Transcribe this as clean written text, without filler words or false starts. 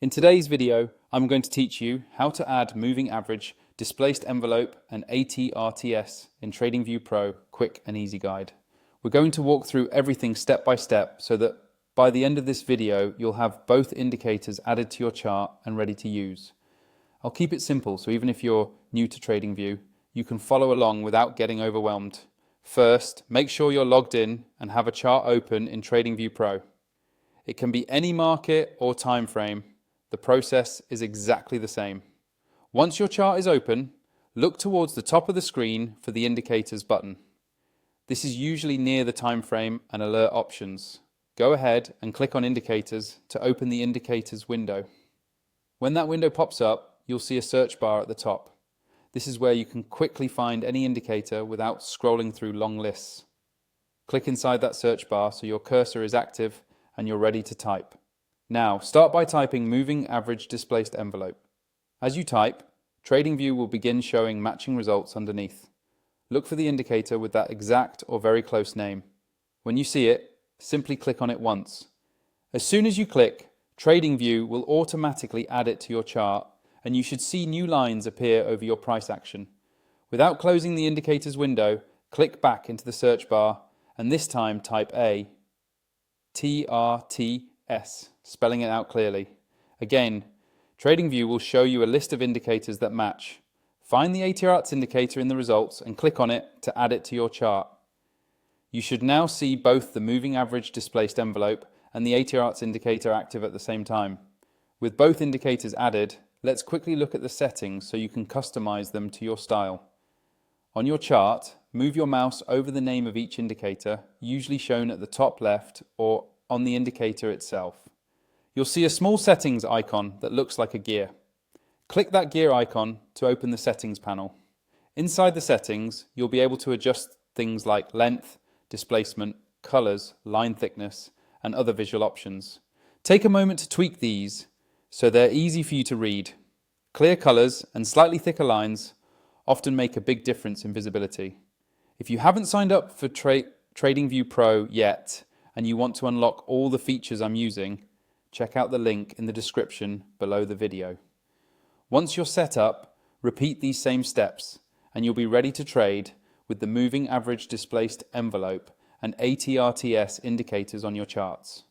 In today's video, I'm going to teach you how to add moving average, displaced envelope and ATRTS in TradingView Pro quick and easy guide. We're going to walk through everything step by step so that by the end of this video, you'll have both indicators added to your chart and ready to use. I'll keep it simple, so even if you're new to TradingView, you can follow along without getting overwhelmed. First, make sure you're logged in and have a chart open in TradingView Pro. It can be any market or time frame. The process is exactly the same. Once your chart is open, look towards the top of the screen for the Indicators button. This is usually near the time frame and alert options. Go ahead and click on Indicators to open the Indicators window. When that window pops up, you'll see a search bar at the top. This is where you can quickly find any indicator without scrolling through long lists. Click inside that search bar so your cursor is active and you're ready to type. Now, start by typing moving average displaced envelope. As you type, TradingView will begin showing matching results underneath. Look for the indicator with that exact or very close name. When you see it, simply click on it once. As soon as you click, TradingView will automatically add it to your chart, and you should see new lines appear over your price action. Without closing the indicators window, click back into the search bar, and this time type ATRTS, spelling it out clearly. Again, TradingView will show you a list of indicators that match. Find the ATRTS indicator in the results and click on it to add it to your chart. You should now see both the moving average displaced envelope and the ATRTS indicator active at the same time. With both indicators added, let's quickly look at the settings so you can customize them to your style. On your chart, move your mouse over the name of each indicator, usually shown at the top left or on the indicator itself. You'll see a small settings icon that looks like a gear. Click that gear icon to open the settings panel. Inside the settings, you'll be able to adjust things like length, displacement, colors, line thickness, and other visual options. Take a moment to tweak these so they're easy for you to read. Clear colors and slightly thicker lines often make a big difference in visibility. If you haven't signed up for TradingView Pro yet and you want to unlock all the features I'm using, check out the link in the description below the video. Once you're set up, repeat these same steps and you'll be ready to trade with the moving average displaced envelope and ATRTS indicators on your charts.